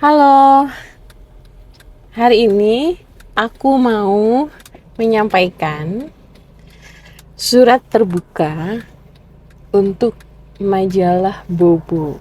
Halo, hari ini aku mau menyampaikan surat terbuka untuk majalah Bobo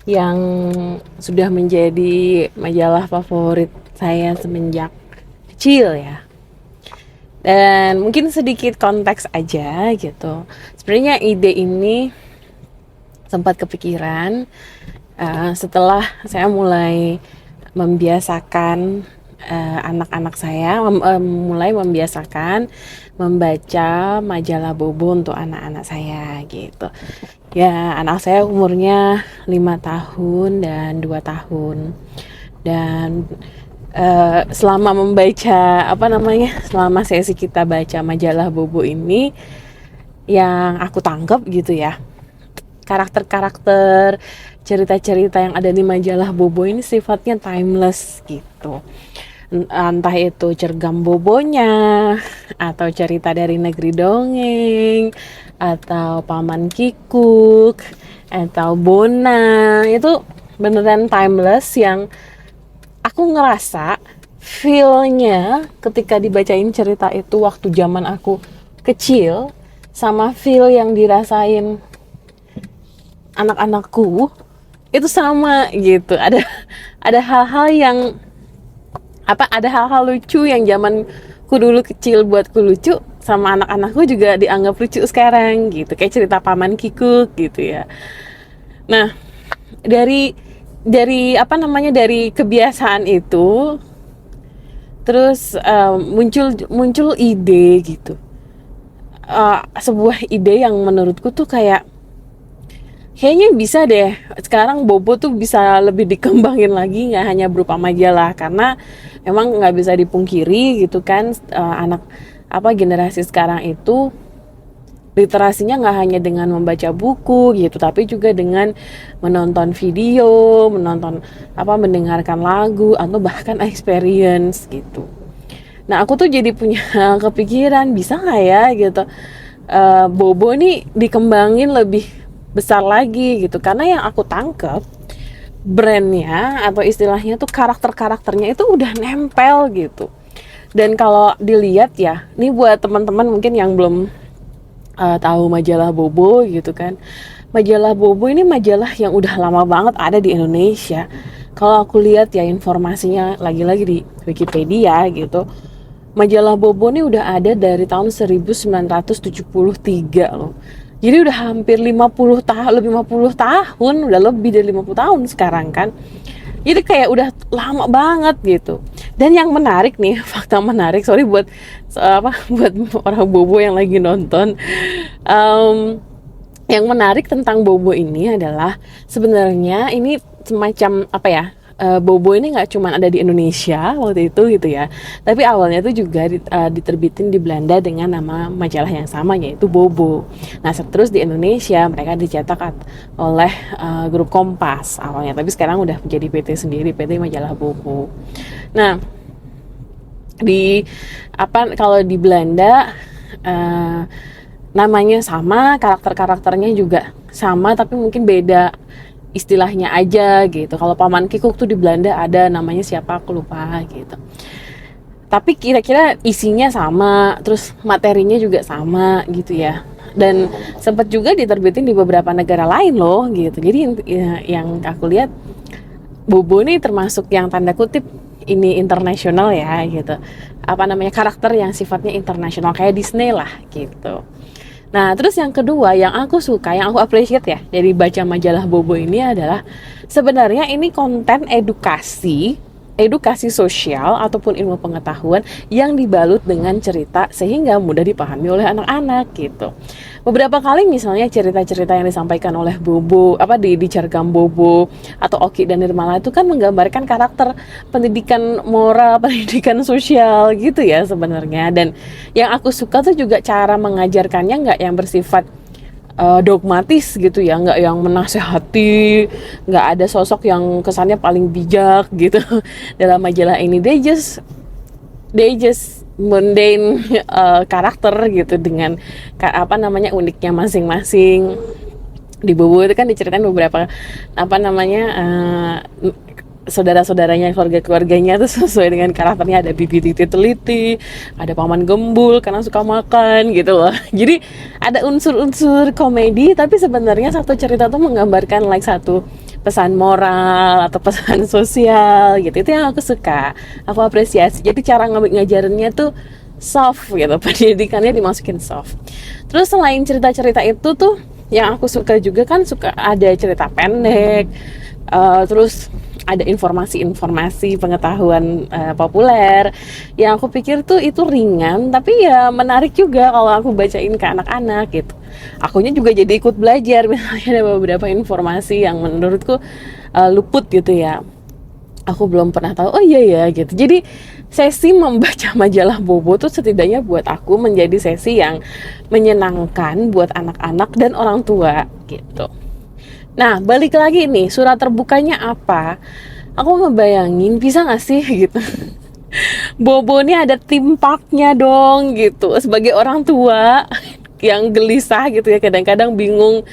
yang sudah menjadi majalah favorit saya semenjak kecil ya. Dan mungkin sedikit konteks aja gitu. Sebenarnya ide ini sempat kepikiran setelah saya mulai membiasakan anak-anak saya mulai membiasakan membaca majalah Bobo untuk anak-anak saya gitu. Ya, anak saya umurnya 5 tahun dan 2 tahun. Dan selama membaca selama sesi kita baca majalah Bobo ini, yang aku tangkap gitu ya, karakter-karakter cerita-cerita yang ada di majalah Bobo ini sifatnya timeless gitu. Entah itu cergam bobonya, atau cerita dari negeri dongeng, atau paman Kikuk, atau Bona, itu beneran timeless yang aku ngerasa feel-nya ketika dibacain cerita itu waktu zaman aku kecil sama feel yang dirasain anak-anakku itu sama gitu. Ada hal-hal yang ada hal-hal lucu yang zamanku dulu kecil buatku lucu, sama anak-anakku juga dianggap lucu sekarang gitu, kayak cerita paman Kikuk gitu ya. Nah, dari dari kebiasaan itu terus muncul ide gitu. Sebuah ide yang menurutku tuh kayaknya bisa deh sekarang Bobo tuh bisa lebih dikembangin lagi, nggak hanya berupa majalah, karena emang nggak bisa dipungkiri gitu kan, anak generasi sekarang itu literasinya nggak hanya dengan membaca buku gitu, tapi juga dengan menonton video, mendengarkan lagu, atau bahkan experience gitu. Nah, aku tuh jadi punya kepikiran, bisa nggak ya gitu, Bobo nih dikembangin lebih besar lagi gitu, karena yang aku tangkep brandnya atau istilahnya tuh karakter-karakternya itu udah nempel gitu. Dan kalau dilihat ya, ini buat teman-teman mungkin yang belum tahu majalah Bobo gitu kan, majalah Bobo ini majalah yang udah lama banget ada di Indonesia. Kalau aku lihat ya informasinya lagi-lagi di Wikipedia gitu, majalah Bobo ini udah ada dari tahun 1973 loh. Jadi udah hampir 50 tahun, lebih 50 tahun, udah lebih dari 50 tahun sekarang kan. Jadi kayak udah lama banget gitu. Dan yang menarik nih, fakta menarik, sorry buat buat orang Bobo yang lagi nonton. Um, yang menarik tentang Bobo ini adalah sebenarnya ini semacam Bobo ini nggak cuma ada di Indonesia waktu itu gitu ya, tapi awalnya tuh juga diterbitin di Belanda dengan nama majalah yang sama, yaitu Bobo. Nah, terus di Indonesia mereka dicetak oleh grup Kompas awalnya, tapi sekarang udah menjadi PT sendiri, PT Majalah Bobo. Nah, kalau di Belanda namanya sama, karakternya juga sama, tapi mungkin beda istilahnya aja gitu. Kalau paman Kikuk tuh di Belanda ada namanya siapa aku lupa gitu. Tapi kira-kira isinya sama, terus materinya juga sama gitu ya. Dan sempat juga diterbitin di beberapa negara lain loh gitu. Jadi ya, yang aku lihat Bobo ini termasuk yang tanda kutip ini internasional ya gitu. Karakter yang sifatnya internasional kayak Disney lah gitu. Nah, terus yang kedua yang aku suka, yang aku appreciate ya dari baca majalah Bobo ini adalah sebenarnya ini konten edukasi sosial ataupun ilmu pengetahuan yang dibalut dengan cerita sehingga mudah dipahami oleh anak-anak gitu. Beberapa kali misalnya cerita-cerita yang disampaikan oleh Bobo di Cergam Bobo atau Oki dan Nirmala itu kan menggambarkan karakter pendidikan moral, pendidikan sosial gitu ya sebenarnya. Dan yang aku suka tuh juga cara mengajarkannya nggak yang bersifat dogmatis gitu ya, nggak yang menasehati, nggak ada sosok yang kesannya paling bijak gitu dalam majalah ini. They just mundane karakter gitu dengan uniknya masing-masing. Di Bobo itu kan diceritain beberapa saudara-saudaranya, keluarga-keluarganya tuh sesuai dengan karakternya. Ada bibi titi teliti, ada paman gembul karena suka makan gitu loh. Jadi ada unsur-unsur komedi, tapi sebenarnya satu cerita tuh menggambarkan like satu pesan moral atau pesan sosial gitu. Itu yang aku suka, aku apresiasi. Jadi cara ngajarinnya tuh soft gitu, pendidikannya dimasukin soft. Terus selain cerita-cerita itu tuh yang aku suka juga kan, suka ada cerita pendek, terus ada informasi-informasi pengetahuan populer yang aku pikir tuh itu ringan tapi ya menarik juga kalau aku bacain ke anak-anak gitu. Akunya juga jadi ikut belajar, misalnya ada beberapa informasi yang menurutku luput gitu ya, aku belum pernah tahu, oh iya ya gitu. Jadi sesi membaca majalah Bobo tuh setidaknya buat aku menjadi sesi yang menyenangkan buat anak-anak dan orang tua gitu. Nah, balik lagi nih, surat terbukanya apa? Aku ngebayangin, bisa gak sih gitu, Bobo ini ada timpaknya dong gitu. Sebagai orang tua yang gelisah gitu ya, kadang-kadang bingung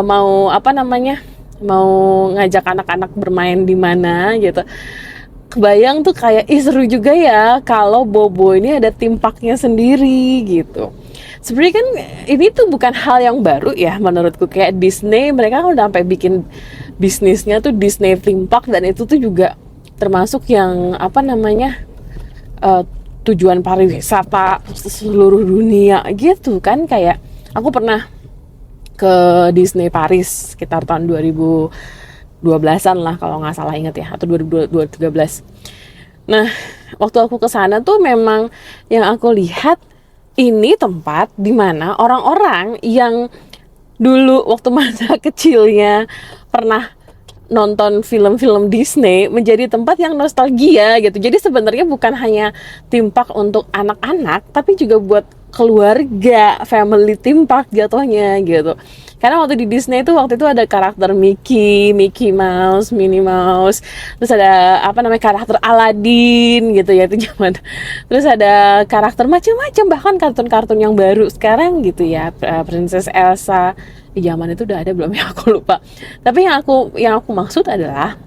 mau apa namanya, mau ngajak anak-anak bermain di mana gitu. Kebayang tuh kayak, seru juga ya kalau Bobo ini ada timpaknya sendiri gitu. Sebenarnya kan ini tuh bukan hal yang baru ya menurutku. Kayak Disney, mereka kan udah sampai bikin bisnisnya tuh Disney Theme Park, dan itu tuh juga termasuk yang apa namanya, tujuan pariwisata seluruh dunia gitu kan. Kayak aku pernah ke Disney Paris sekitar tahun 2012-an lah kalau nggak salah ingat ya, atau 2013. Nah, waktu aku ke sana tuh memang yang aku lihat ini tempat dimana orang-orang yang dulu waktu masa kecilnya pernah nonton film-film Disney menjadi tempat yang nostalgia gitu. Jadi sebenarnya bukan hanya theme park untuk anak-anak, tapi juga buat keluarga, family theme park jatuhnya gitu. Karena waktu di Disney itu waktu itu ada karakter Mickey Mouse, Minnie Mouse, terus ada apa namanya karakter Aladdin gitu ya itu zaman. Terus ada karakter macam-macam, bahkan kartun-kartun yang baru sekarang gitu ya, Princess Elsa. Di zaman itu udah ada belum ya, aku lupa. Tapi yang aku maksud adalah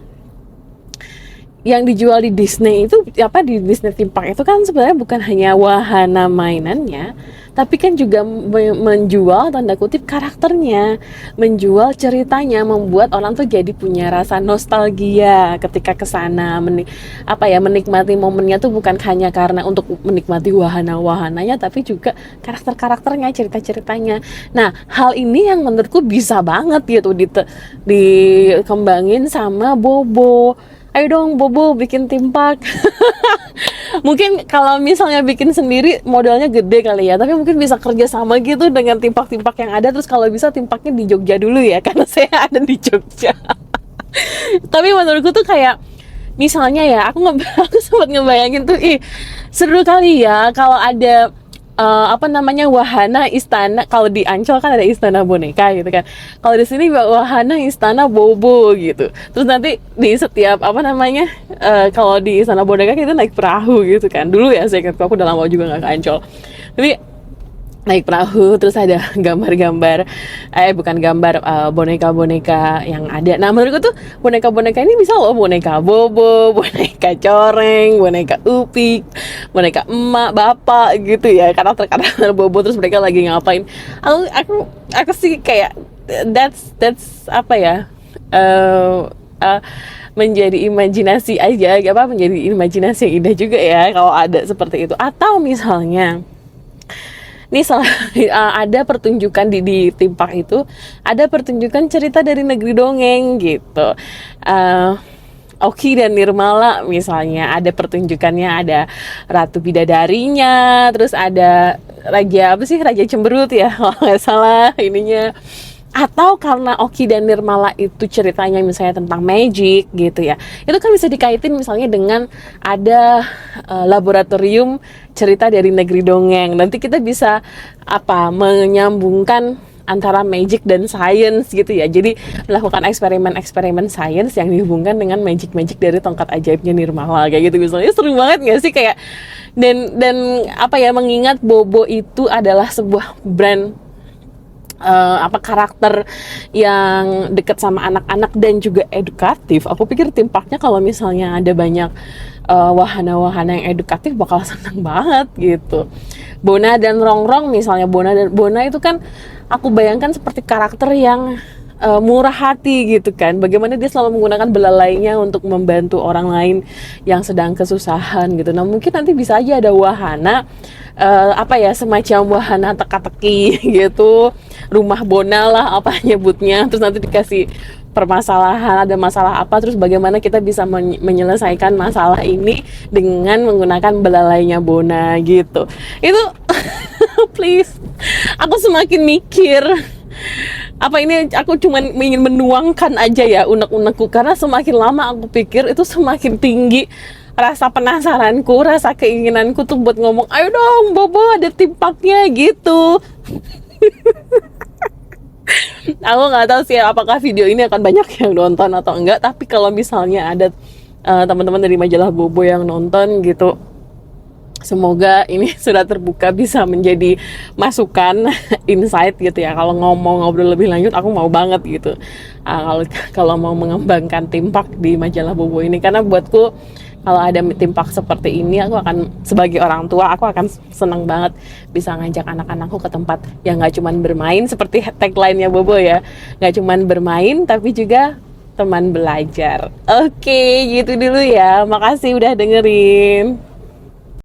yang dijual di Disney itu apa, di Disney Theme Park itu kan sebenarnya bukan hanya wahana mainannya, tapi kan juga menjual tanda kutip karakternya, menjual ceritanya, membuat orang tuh jadi punya rasa nostalgia ketika kesana, menikmati momennya tuh bukan hanya karena untuk menikmati wahana-wahananya, tapi juga karakter-karakternya, cerita-ceritanya. Nah, hal ini yang menurutku bisa banget gitu dikembangin sama Bobo. Ayo dong Bobo bikin theme park. Mungkin kalau misalnya bikin sendiri modalnya gede kali ya, tapi mungkin bisa kerja sama gitu dengan theme park yang ada. Terus kalau bisa theme parknya di Jogja dulu ya, karena saya ada di Jogja. Tapi menurutku tuh kayak misalnya ya, aku sempat ngebayangin tuh, seru kali ya kalau ada wahana istana. Kalau di Ancol kan ada istana boneka gitu kan, kalau di sini wahana istana Bobo gitu. Terus nanti di setiap kalau di istana boneka kita naik perahu gitu kan, dulu ya saya ingat, aku udah lama juga nggak ke Ancol, tapi naik perahu, terus ada gambar-gambar, bukan gambar, boneka-boneka yang ada. Nah menurutku tuh boneka-boneka ini bisa loh, boneka Bobo, boneka Coreng, boneka Upik, boneka emak, bapak gitu ya, karakter-karakter Bobo. Terus mereka lagi ngapain, aku sih kayak that's apa ya, menjadi imajinasi aja, menjadi imajinasi yang indah juga ya kalau ada seperti itu. Atau misalnya nih ada pertunjukan di theme park itu, ada pertunjukan cerita dari negeri dongeng gitu. Oki dan Nirmala misalnya, ada pertunjukannya, ada Ratu Bidadarinya, terus ada Raja Cemberut ya kalau nggak salah ininya. Atau karena Oki dan Nirmala itu ceritanya misalnya tentang magic gitu ya, itu kan bisa dikaitin misalnya dengan ada laboratorium cerita dari negeri dongeng. Nanti kita bisa menyambungkan antara magic dan science gitu ya, jadi melakukan eksperimen science yang dihubungkan dengan magic dari tongkat ajaibnya Nirmala kayak gitu misalnya. Seru banget nggak sih kayak, dan mengingat Bobo itu adalah sebuah brand apa karakter yang dekat sama anak-anak dan juga edukatif. Aku pikir theme parknya kalau misalnya ada banyak wahana-wahana yang edukatif bakal seneng banget gitu. Bona dan Rongrong misalnya, Bona itu kan aku bayangkan seperti karakter yang murah hati gitu kan. Bagaimana dia selalu menggunakan belalainya untuk membantu orang lain yang sedang kesusahan gitu. Nah mungkin nanti bisa aja ada wahana apa ya, semacam wahana teka-teki gitu, rumah Bona lah apa nyebutnya, terus nanti dikasih permasalahan, ada masalah apa, terus bagaimana kita bisa menyelesaikan masalah ini dengan menggunakan belalainya Bona gitu. Itu please, aku semakin mikir apa ini, aku cuman ingin menuangkan aja ya unek-unekku, karena semakin lama aku pikir itu semakin tinggi rasa penasaranku, rasa keinginanku tuh buat ngomong, ayo dong Bobo ada theme parknya gitu. Aku nggak tahu sih apakah video ini akan banyak yang nonton atau enggak, tapi kalau misalnya ada teman-teman dari majalah Bobo yang nonton gitu, semoga ini sudah terbuka bisa menjadi masukan insight gitu ya. Kalau ngobrol lebih lanjut aku mau banget gitu, kalau mau mengembangkan theme park di majalah Bobo ini, karena buatku kalau ada theme park seperti ini, aku akan, sebagai orang tua, aku akan senang banget bisa ngajak anak-anakku ke tempat yang nggak cuman bermain seperti tagline-nya Bobo ya, nggak cuman bermain tapi juga teman belajar. Oke, gitu dulu ya. Makasih udah dengerin.